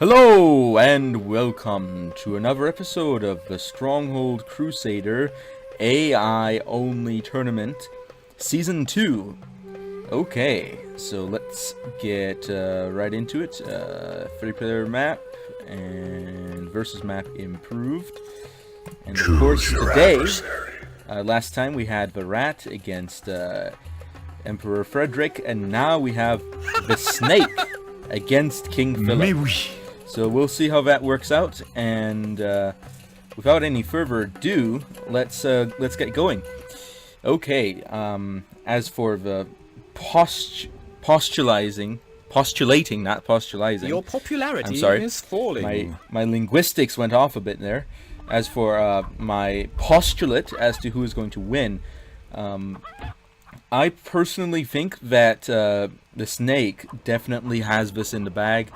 Hello and welcome to another episode of the Stronghold Crusader AI Only Tournament Season 2. Okay, so let's get right into it. 3-player map and versus map improved. And of course today, last time we had the Rat against Emperor Frederick, and now we have the Snake against King Philip. So we'll see how that works out, and without any further ado, let's get going. Okay, as for the postulating, not postulizing. Your popularity I'm sorry, is falling. My linguistics went off a bit there. As for my postulate as to who is going to win, I personally think that the Snake definitely has this in the bag.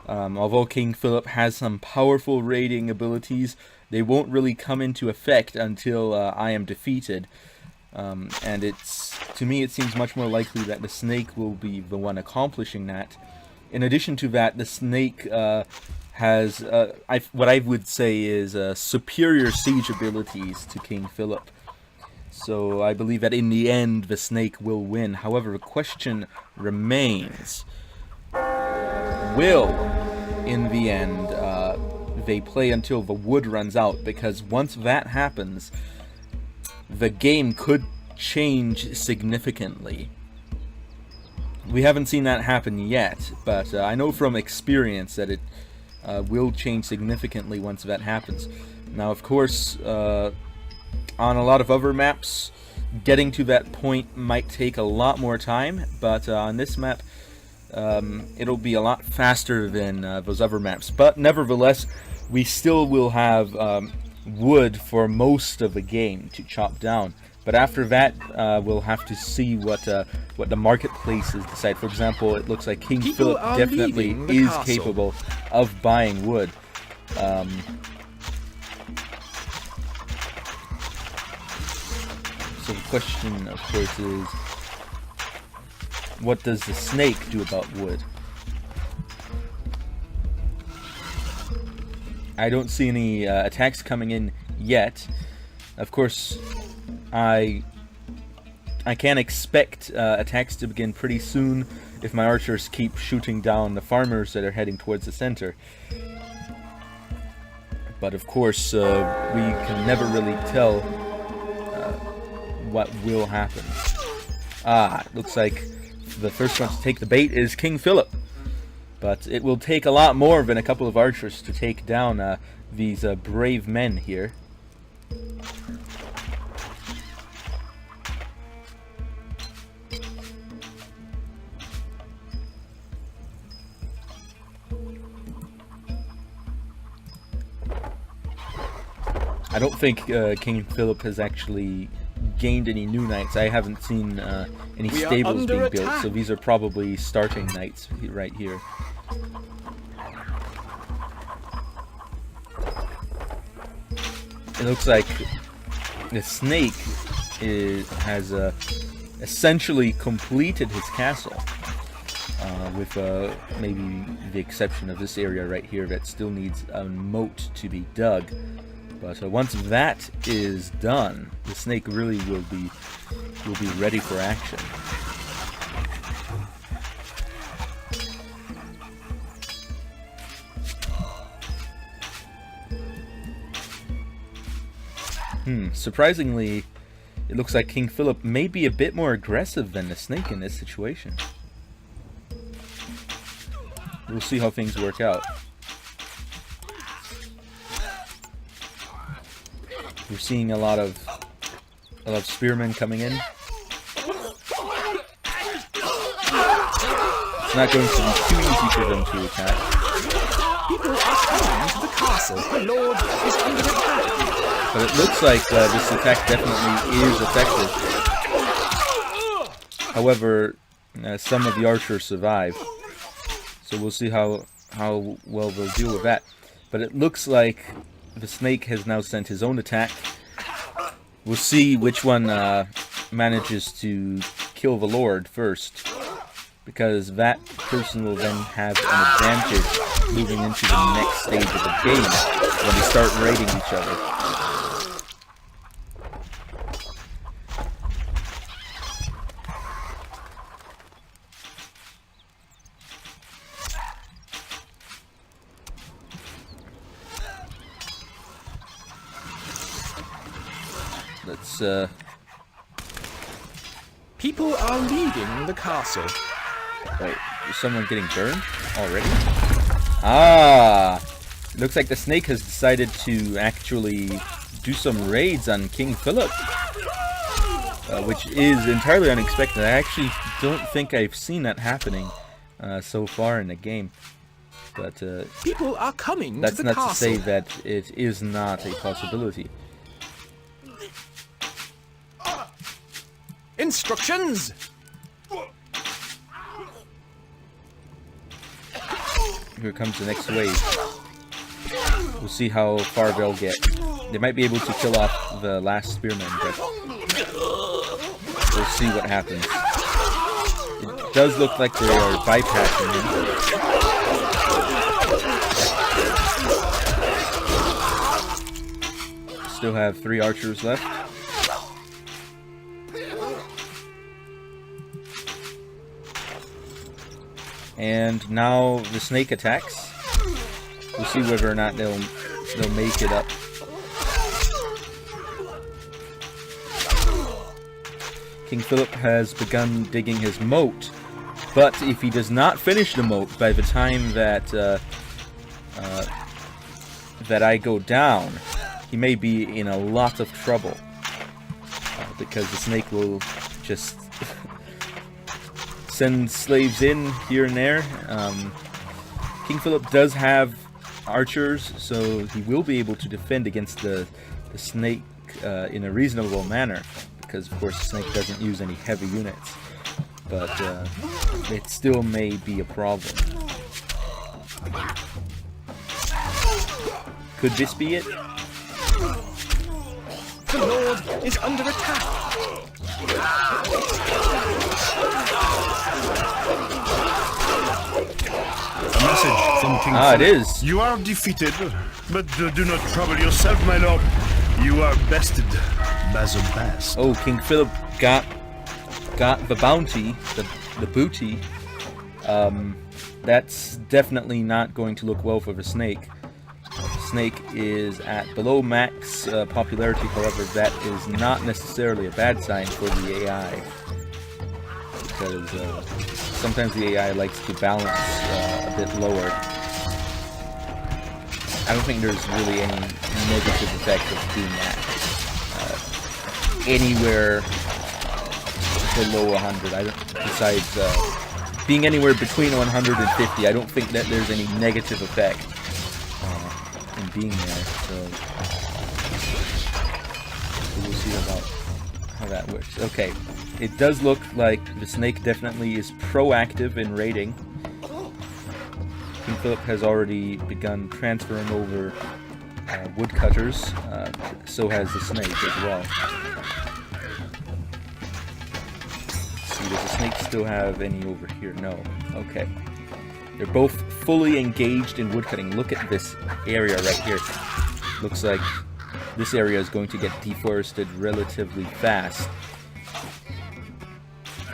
Although King Philip has some powerful raiding abilities, they won't really come into effect until I am defeated. And to me it seems much more likely that the Snake will be the one accomplishing that. In addition to that, the Snake has what I would say is superior siege abilities to King Philip. So I believe that in the end the Snake will win. However, the question remains, will, in the end, they play until the wood runs out? Because once that happens, the game could change significantly. We haven't seen that happen yet, but I know from experience that it will change significantly once that happens. Now, of course, on a lot of other maps, getting to that point might take a lot more time, but on this map, it'll be a lot faster than those other maps. But nevertheless, we still will have wood for most of the game to chop down. But after that, we'll have to see what the marketplaces decide. For example, it looks like King Philip definitely is capable of buying wood. So the question, of course, is, what does the Snake do about wood? I don't see any attacks coming in yet. Of course, I can expect attacks to begin pretty soon if my archers keep shooting down the farmers that are heading towards the center. But of course, we can never really tell what will happen. It looks like the first one to take the bait is King Philip. But it will take a lot more than a couple of archers to take down these brave men here. I don't think King Philip has actually gained any new knights. I haven't seen any stables being built, so these are probably starting knights right here. It looks like the Snake has essentially completed his castle, with maybe the exception of this area right here that still needs a moat to be dug. But once that is done, the Snake really will be ready for action. Surprisingly, it looks like King Philip may be a bit more aggressive than the Snake in this situation. We'll see how things work out. We're seeing a lot of spearmen coming in. It's not going to be too easy for them to attack. People are coming to the castle. The Lord is under attack. But it looks like this attack definitely is effective. However, some of the archers survive. So we'll see how well they'll deal with that. But it looks like the Snake has now sent his own attack. We'll see which one manages to kill the Lord first, because that person will then have an advantage moving into the next stage of the game when they start raiding each other. Let's People are leaving the castle. wait, is someone getting burned already? Ah! Looks like the snake has decided to actually do some raids on King Philip. Which is entirely unexpected. I actually don't think I've seen that happening so far in the game. But People are coming that's to the not castle. to say that it is not a possibility. Instructions! Here comes the next wave. We'll see how far they'll get. They might be able to kill off the last spearman, but we'll see what happens. It does look like they are bypassing him. Still have 3 archers left. And now the snake attacks. We'll see whether or not they'll make it up. King Philip has begun digging his moat, but if he does not finish the moat by the time that that I go down, he may be in a lot of trouble because the snake will just send slaves in here and there. King Philip does have archers, so he will be able to defend against the snake in a reasonable manner, because of course the snake doesn't use any heavy units, but it still may be a problem. Could this be it? The Lord is under attack. A message from King Ah, it Philip. is. You are defeated, but do not trouble yourself, my lord. You are bested by the best. Oh, King Philip got the bounty, the booty. That's definitely not going to look well for the snake. The snake is at below max popularity, however, that is not necessarily a bad sign for the AI. Because sometimes the AI likes to balance a bit lower. I don't think there's really any negative effect of doing that. Anywhere below 100, besides being anywhere between 150, I don't think that there's any negative effect in being there. So we'll see about how that works. Okay, it does look like the snake definitely is proactive in raiding. King Philip has already begun transferring over woodcutters, so has the snake as well. Let's see, does the snake still have any over here? No. Okay. They're both fully engaged in woodcutting. Look at this area right here. Looks like this area is going to get deforested relatively fast.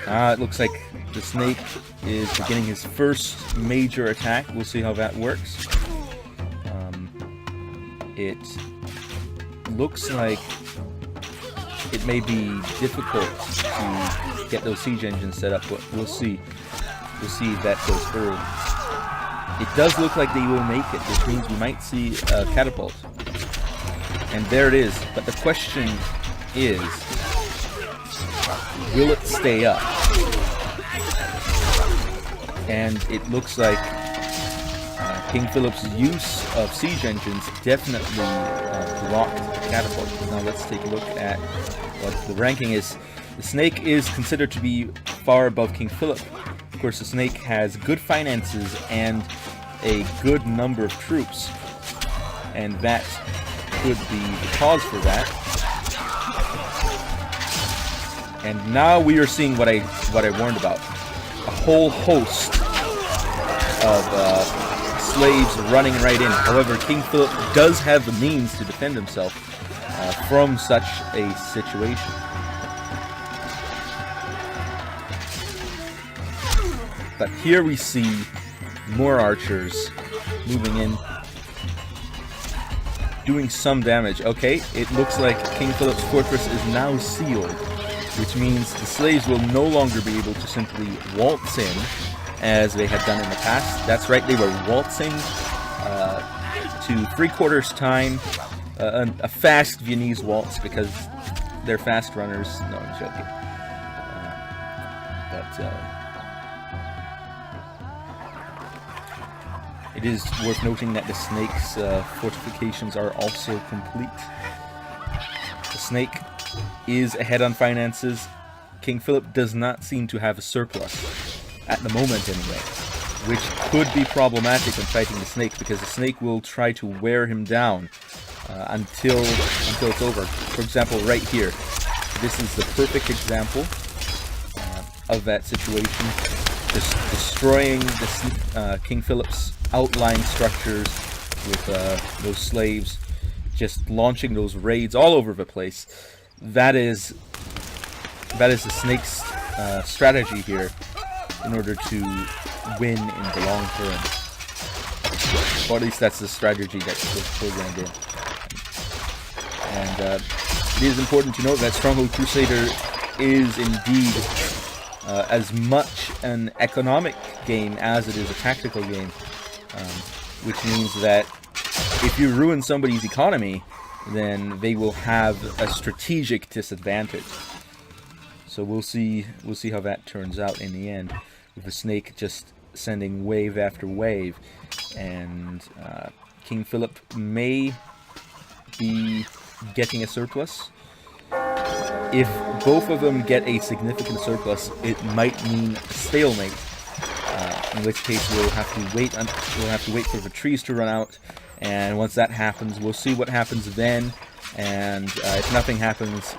It looks like the snake is beginning his first major attack. We'll see how that works. It looks like it may be difficult to get those siege engines set up, but we'll see. We'll see if that goes through. It does look like they will make it, which means we might see a catapult. And there it is. But the question is, will it stay up? And it looks like King Philip's use of siege engines definitely blocked the catapult. Now let's take a look at what the ranking is. The snake is considered to be far above King Philip. Of course, the snake has good finances and a good number of troops, and that could be the cause for that. And now we are seeing what I warned about. A whole host of slaves running right in. However, King Philip does have the means to defend himself from such a situation. But here we see more archers moving in, doing some damage. Okay, it looks like King Philip's fortress is now sealed, which means the slaves will no longer be able to simply waltz in as they had done in the past. That's right, they were waltzing to 3/4 time, a fast Viennese waltz, because they're fast runners. No, I'm joking. It is worth noting that the snake's fortifications are also complete. The snake is ahead on finances. King Philip does not seem to have a surplus, at the moment anyway, which could be problematic when fighting the snake, because the snake will try to wear him down until it's over. For example, right here, this is the perfect example of that situation. Just destroying the King Philip's outlying structures with those slaves, just launching those raids all over the place. That is the snake's strategy here in order to win in the long term. Or at least that's the strategy that's programmed in. And it is important to note that Stronghold Crusader is indeed as much an economic game as it is a tactical game. Which means that if you ruin somebody's economy, then they will have a strategic disadvantage. So we'll see how that turns out in the end, with the snake just sending wave after wave, and King Philip may be getting a surplus. If both of them get a significant surplus, it might mean a stalemate. In which case we'll have to wait. We'll have to wait for the trees to run out, and once that happens, we'll see what happens then. And if nothing happens,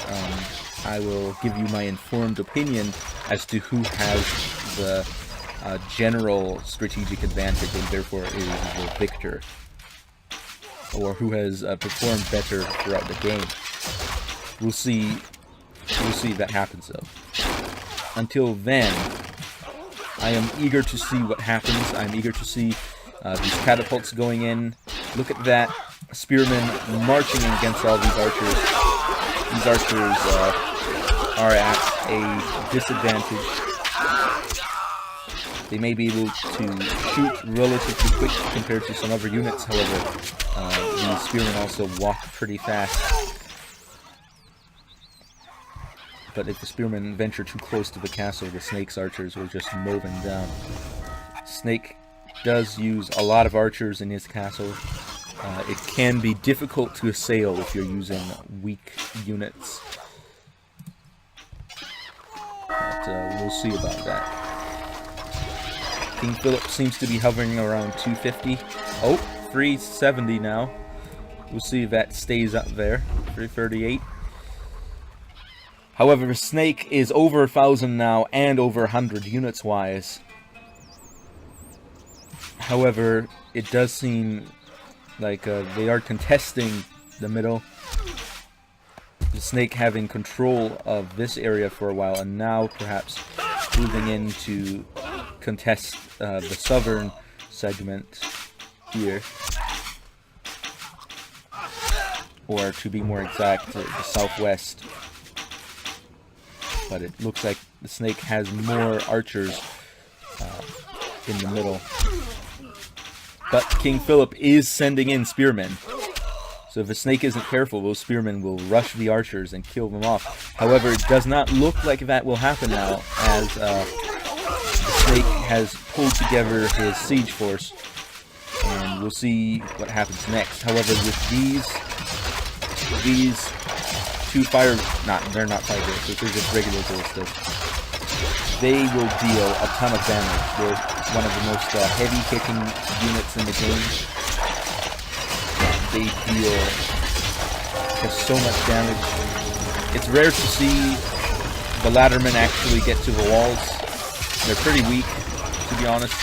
I will give you my informed opinion as to who has the general strategic advantage and therefore is the victor, or who has performed better throughout the game. We'll see. We'll see if that happens though. Until then, I am eager to see what happens. I'm eager to see these catapults going in. Look at that. Spearmen marching in against all these archers. These archers are at a disadvantage. They may be able to shoot relatively quick compared to some other units, however, these spearmen also walk pretty fast. But if the spearmen venture too close to the castle, the snake's archers will just mow them down. Snake does use a lot of archers in his castle. It can be difficult to assail if you're using weak units. But we'll see about that. King Philip seems to be hovering around 250. Oh, 370 now. We'll see if that stays up there. 338. However, the snake is over 1,000 now, and over 100 units-wise. However, it does seem like they are contesting the middle. The snake having control of this area for a while, and now perhaps moving in to contest the southern segment here. Or to be more exact, the southwest. But it looks like the snake has more archers in the middle. But King Philip is sending in spearmen. So if the snake isn't careful, those spearmen will rush the archers and kill them off. However, it does not look like that will happen now, as the snake has pulled together his siege force. And we'll see what happens next. However, with these two fire... they're not fire ballistas, they're just regular ballistas. They will deal a ton of damage. They're one of the most heavy-hitting units in the game. They deal just so much damage. It's rare to see the laddermen actually get to the walls. They're pretty weak, to be honest.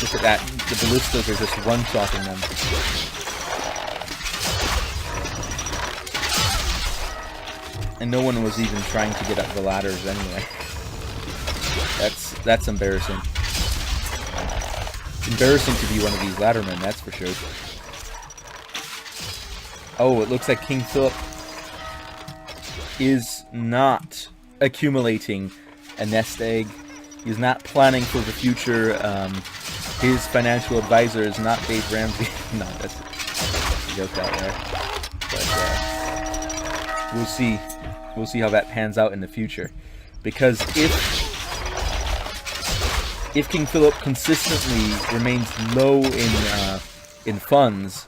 Look at that. The ballistas are just one-shotting them. And no one was even trying to get up the ladders anyway. That's embarrassing. Embarrassing to be one of these laddermen, that's for sure. Oh, it looks like King Philip is not accumulating a nest egg. He's not planning for the future. His financial advisor is not Dave Ramsey. No, that's a joke out there. But we'll see. We'll see how that pans out in the future. Because if King Philip consistently remains low in funds,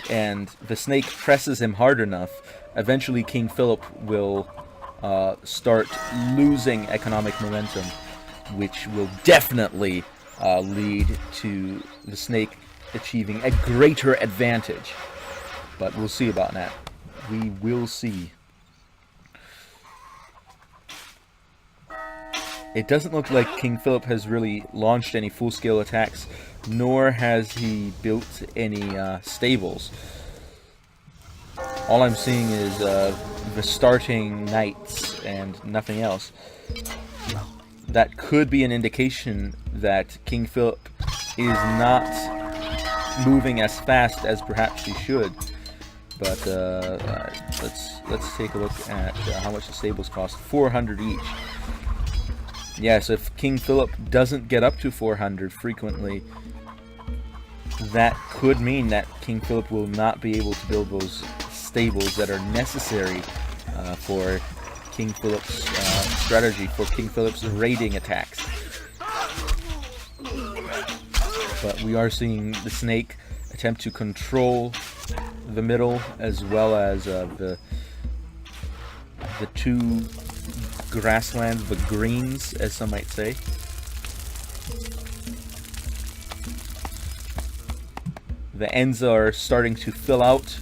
and the snake presses him hard enough, eventually King Philip will start losing economic momentum, which will definitely lead to the snake achieving a greater advantage. But we'll see about that. We will see. It doesn't look like King Philip has really launched any full-scale attacks, nor has he built any stables. All I'm seeing is the starting knights and nothing else. That could be an indication that King Philip is not moving as fast as perhaps he should. But let's take a look at how much the stables cost. 400 each. Yes, if King Philip doesn't get up to 400 frequently, that could mean that King Philip will not be able to build those stables that are necessary for King Philip's strategy, for King Philip's raiding attacks. But we are seeing the snake attempt to control the middle as well as the two grasslands, the greens, as some might say. The ends are starting to fill out,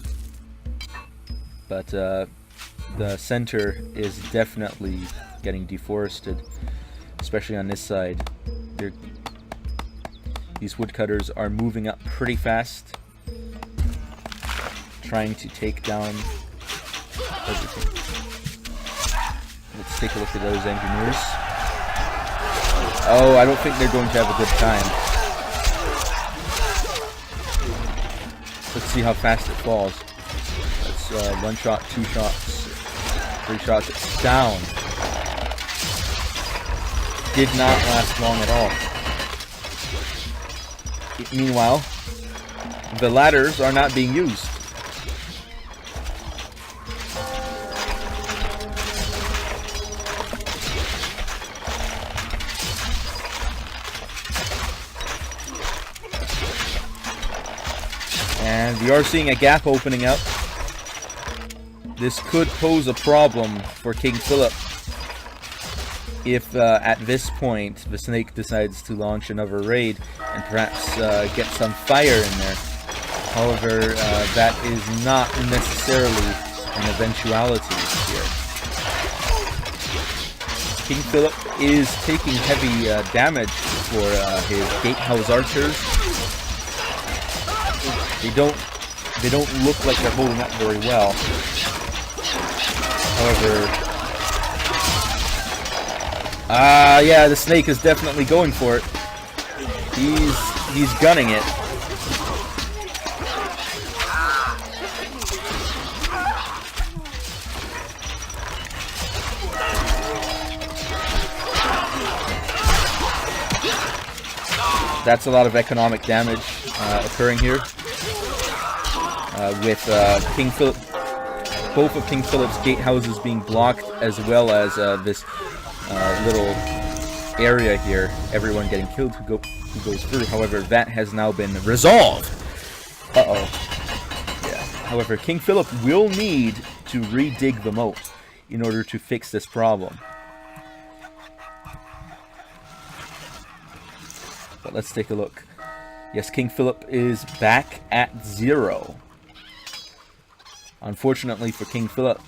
but the center is definitely getting deforested, especially on this side. These woodcutters are moving up pretty fast, trying to take down everything. Let's take a look at those engineers. Oh, I don't think they're going to have a good time. Let's see how fast it falls. That's 1 shot, 2 shots, 3 shots. It's down. Did not last long at all. Meanwhile, the ladders are not being used. And we are seeing a gap opening up. This could pose a problem for King Philip if at this point the snake decides to launch another raid and perhaps get some fire in there. However, that is not necessarily an eventuality here. King Philip is taking heavy damage for his gatehouse archers. They don't look like they're holding up very well. However, yeah, the snake is definitely going for it. He's gunning it. That's a lot of economic damage occurring here. With King Philip, both of King Philip's gatehouses being blocked, as well as this little area here, everyone getting killed who goes through. However, that has now been resolved. Uh-oh. Yeah. However, King Philip will need to redig the moat in order to fix this problem. But let's take a look. Yes, King Philip is back at 0. Unfortunately for King Philip,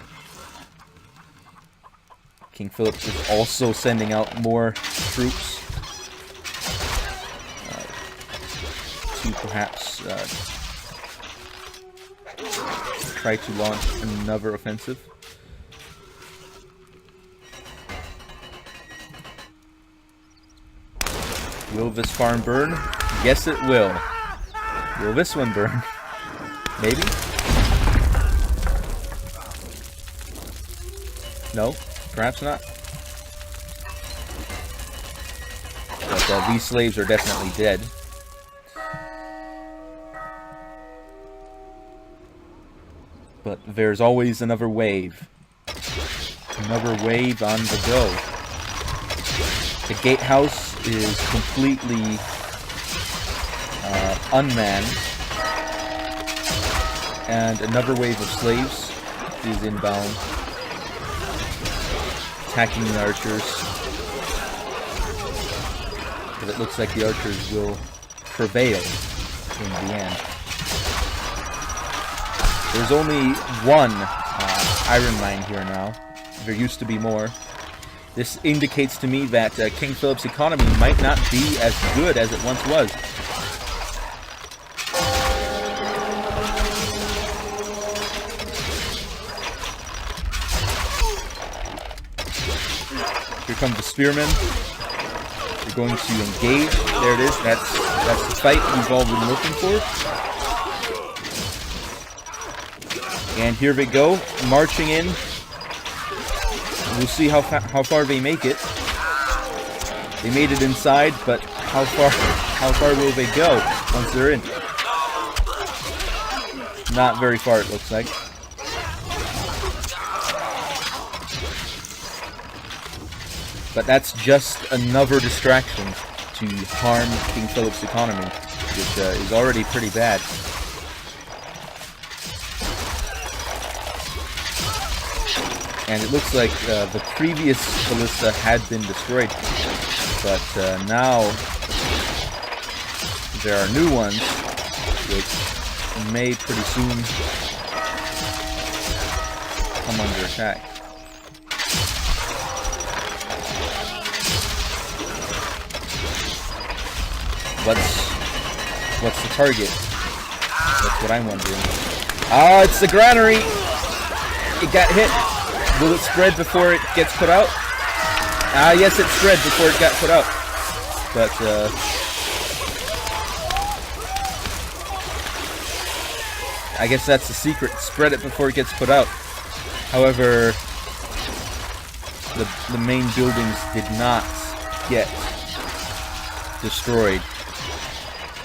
King Philip is also sending out more troops. to perhaps try to launch another offensive. Will this farm burn? Yes, it will. Will this one burn? Maybe? No, perhaps not. But these slaves are definitely dead. But there's always another wave. Another wave on the go. The gatehouse is completely unmanned. And another wave of slaves is inbound, attacking the archers. But it looks like the archers will prevail in the end. There's only one iron mine here now. There used to be more. This indicates to me that King Philip's economy might not be as good as it once was. Here come the spearmen. They're going to engage. There it is. That's the fight we've all been looking for. And here they go, marching in. We'll see how far they make it. They made it inside, but how far will they go once they're in? Not very far, it looks like. But that's just another distraction to harm King Philip's economy, which is already pretty bad. And it looks like the previous ballista had been destroyed, but now there are new ones, which may pretty soon come under attack. What's the target? That's what I'm wondering. Ah, it's the granary! It got hit! Will it spread before it gets put out? Ah, yes, it spread before it got put out. But, I guess that's the secret. Spread it before it gets put out. However, the main buildings did not get destroyed.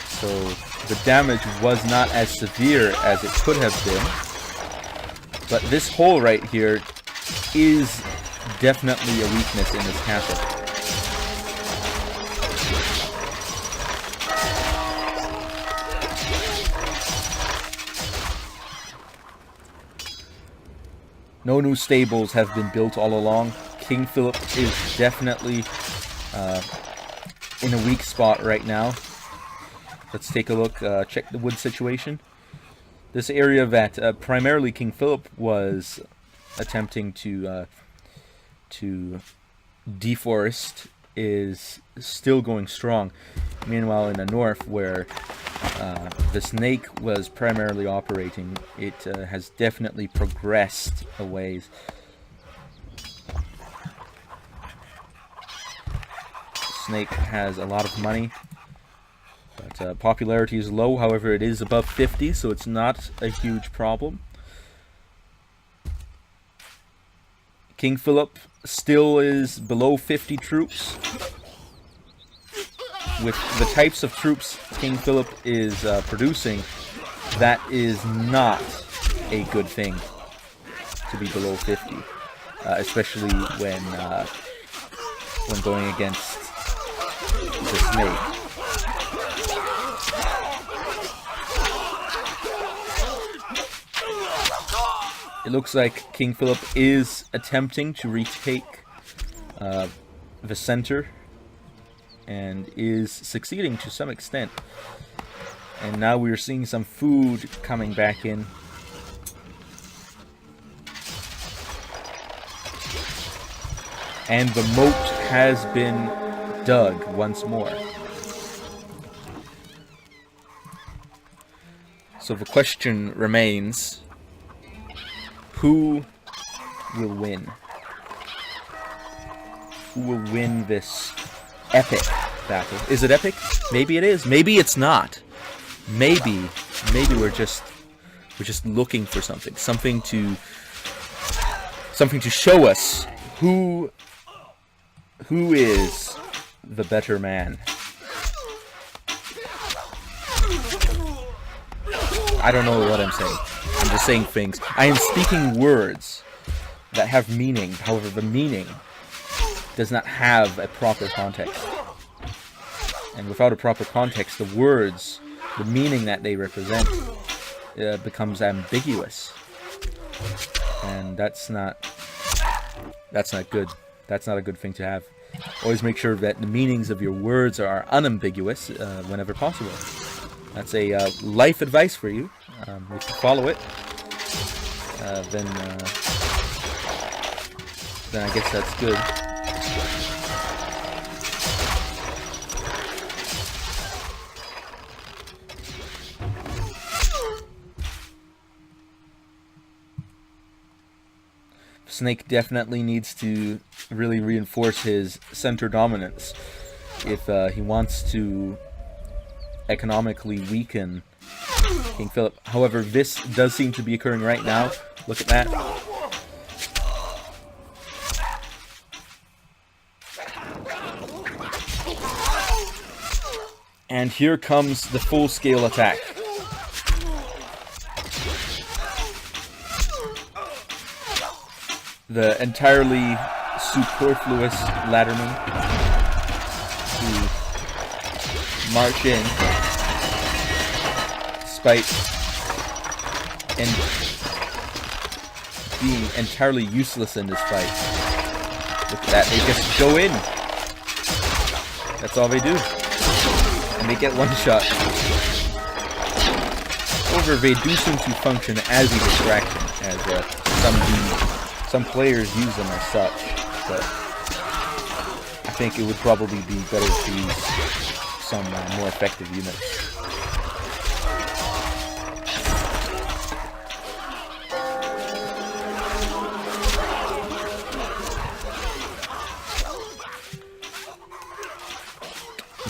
So, the damage was not as severe as it could have been. But this hole right here is definitely a weakness in this castle. No new stables have been built all along. King Philip is definitely in a weak spot right now. Let's take a look, check the wood situation. This area that primarily King Philip was attempting to deforest is still going strong. Meanwhile, in the north, where the snake was primarily operating, it has definitely progressed a ways. Snake has a lot of money, but popularity is low. However, it is above 50, so it's not a huge problem. King Philip still is below 50 troops. With the types of troops King Philip is producing, that is not a good thing to be below 50, especially when going against the snake. It looks like King Philip is attempting to retake the center, and is succeeding to some extent. And now we're seeing some food coming back in. And the moat has been dug once more. So the question remains, who will win? Who will win this epic battle? Is it epic? Maybe it is. Maybe it's not. Maybe we're just looking for something to show us who is the better man. I don't know what I'm saying. I'm just saying things. I am speaking words that have meaning. However, the meaning does not have a proper context. And without a proper context, the words, the meaning that they represent, becomes ambiguous. And that's not good. That's not a good thing to have. Always make sure that the meanings of your words are unambiguous whenever possible. That's a life advice for you. If you follow it, then I guess that's good. Snake definitely needs to really reinforce his center dominance if he wants to economically weaken King Philip. However, this does seem to be occurring right now. Look at that. And here comes the full-scale attack. The entirely superfluous ladderman to march in, despite being entirely useless in this fight. Look at that, they just go in. That's all they do. And they get one shot. However, they do seem to function as a distraction, as some players use them as such, but I think it would probably be better to use some more effective units.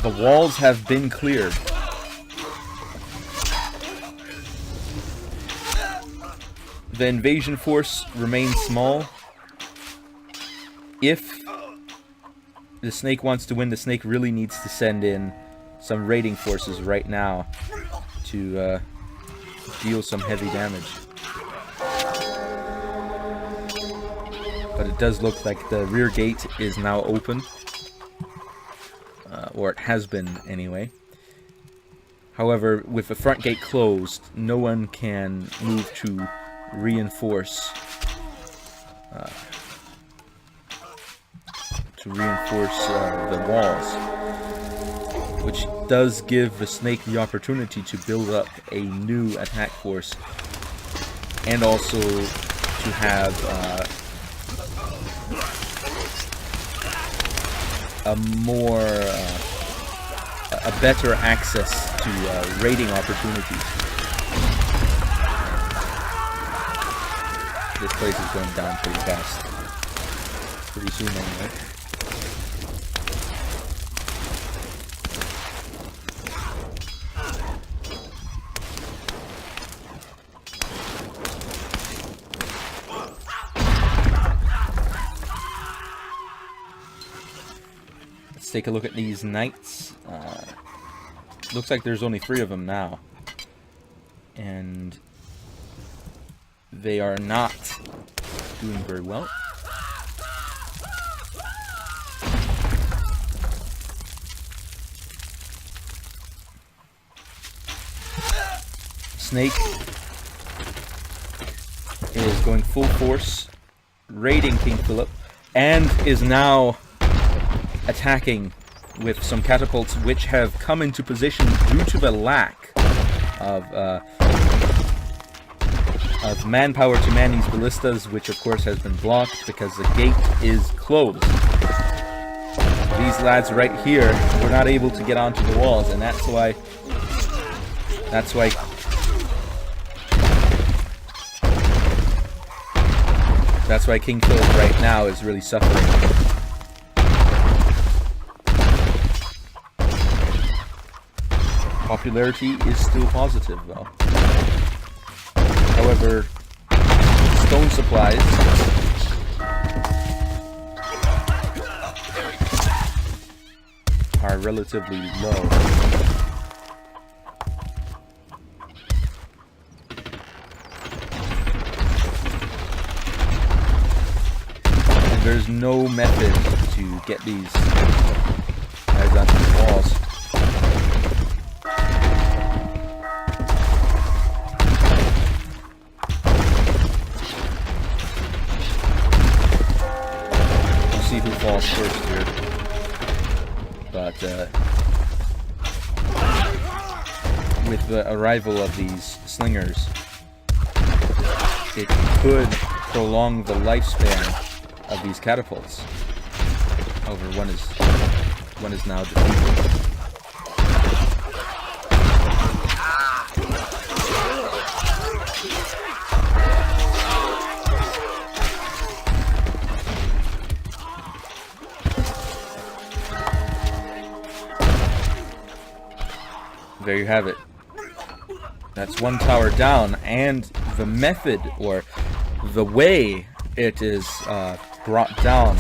The walls have been cleared. The invasion force remains small. If the Snake wants to win, the Snake really needs to send in some raiding forces right now to deal some heavy damage. But it does look like the rear gate is now open. Or it has been anyway. However, with the front gate closed, no one can move to reinforce the walls, which does give the Snake the opportunity to build up a new attack force, and also to have a better access to raiding opportunities. This place is going down pretty fast. Pretty soon anyway. Let's take a look at these knights. Looks like there's only 3 of them now. And they are not doing very well. Snake is going full force, raiding King Philip, and is now attacking with some catapults which have come into position due to the lack of manpower to man these ballistas, which of course has been blocked because the gate is closed. These lads right here were not able to get onto the walls, and that's why That's why King Philip right now is really suffering. Popularity is still positive, though. However, stone supplies are relatively low. And there's no method to get these guys onto the walls. See who falls first here, but with the arrival of these slingers, it could prolong the lifespan of these catapults. However, one is now defeated. There you have it. That's one tower down, and the method, or the way it is brought down,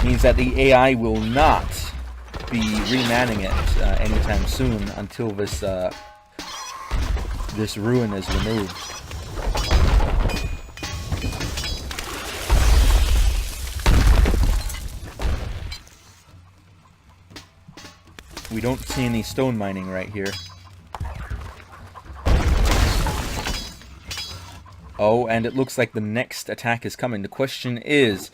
means that the AI will not be remanning it anytime soon until this this ruin is removed. We don't see any stone mining right here. Oh, and it looks like the next attack is coming. The question is,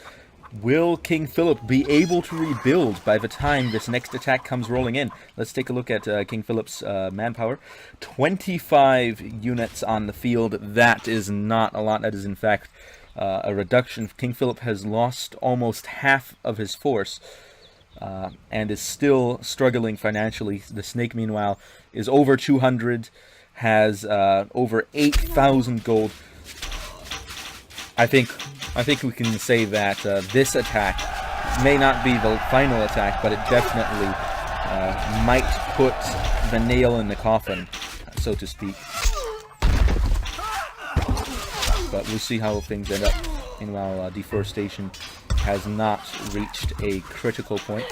will King Philip be able to rebuild by the time this next attack comes rolling in? Let's take a look at King Philip's manpower. 25 units on the field. That is not a lot. That is, in fact, a reduction. King Philip has lost almost half of his force. And is still struggling financially. The Snake, meanwhile, is over 200, has over 8,000 gold. I think we can say that this attack may not be the final attack, but it definitely might put the nail in the coffin, so to speak. But we'll see how things end up. Meanwhile, deforestation has not reached a critical point.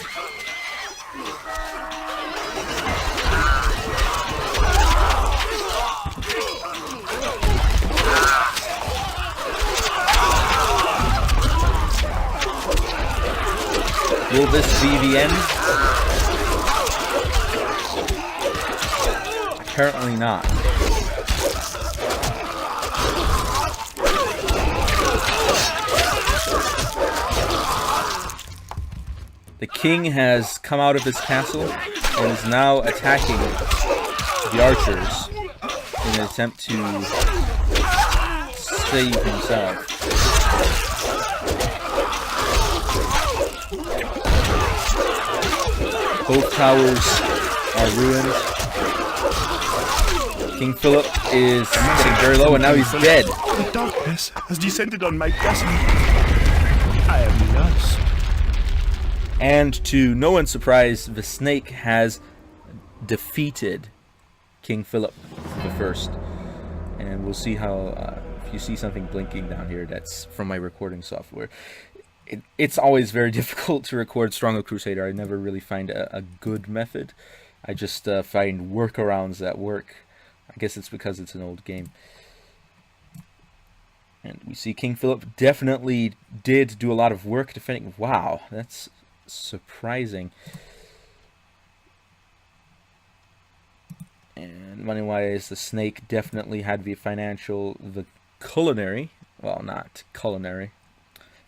Will this be the end? Apparently not. The king has come out of his castle and is now attacking the archers in an attempt to save himself. Both towers are ruined. King Philip is getting very low, and now he's dead. The darkness has descended on my castle. I am lost. And to no one's surprise, the Snake has defeated King Philip I. And we'll see how, if you see something blinking down here, that's from my recording software. It's always very difficult to record Stronghold Crusader. I never really find a good method. I just find workarounds that work. I guess it's because it's an old game. And we see King Philip definitely did do a lot of work defending. Wow, that's surprising. And money-wise, the Snake definitely had the financial, the culinary, well, not culinary.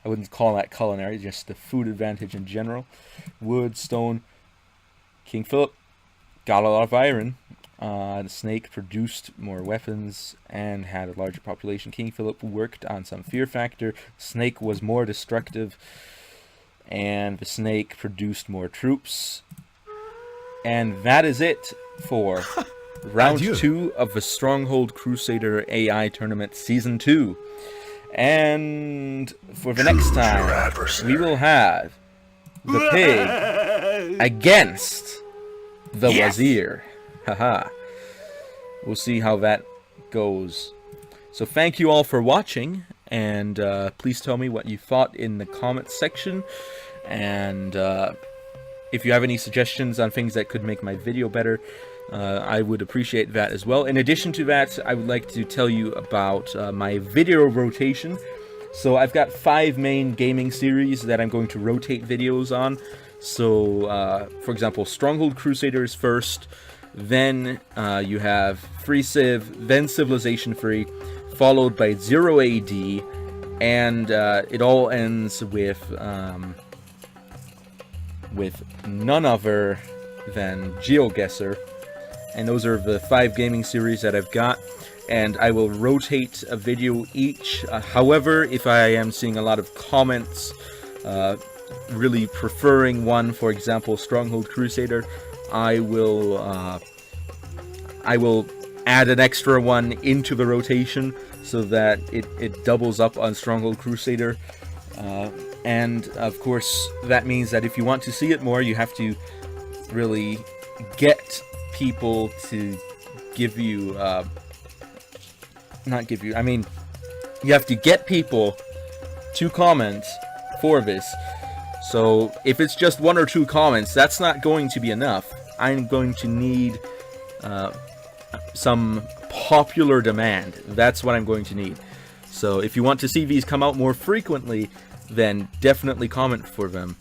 I wouldn't call that culinary, just the food advantage in general. Wood, stone. King Philip got a lot of iron. The Snake produced more weapons and had a larger population. King Philip worked on some fear factor. Snake was more destructive. And the Snake produced more troops. And that is it for round 2 of the Stronghold Crusader AI Tournament Season 2. And for the next time, we will have the pig against the wazir. Haha. We'll see how that goes. So thank you all for watching, and please tell me what you thought in the comments section. And if you have any suggestions on things that could make my video better, I would appreciate that as well. In addition to that, I would like to tell you about my video rotation. So I've got 5 main gaming series that I'm going to rotate videos on. So, for example, Stronghold Crusader is first, then you have Free Civ, then Civilization 3, followed by 0 AD, and it all ends with none other than GeoGuessr. And those are the 5 gaming series that I've got, and I will rotate a video each. However, if I am seeing a lot of comments really preferring one, for example, Stronghold Crusader, I will add an extra one into the rotation so that it doubles up on Stronghold Crusader. And of course, that means that if you want to see it more, you have to really get people to give you, not give you, I mean, you have to get people to comment for this. So if it's just 1 or 2 comments, that's not going to be enough. I'm going to need some popular demand. That's what I'm going to need. So if you want to see these come out more frequently, then definitely comment for them.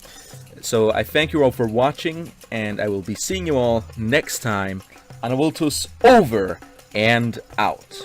So I thank you all for watching, and I will be seeing you all next time on Awiltus over and out.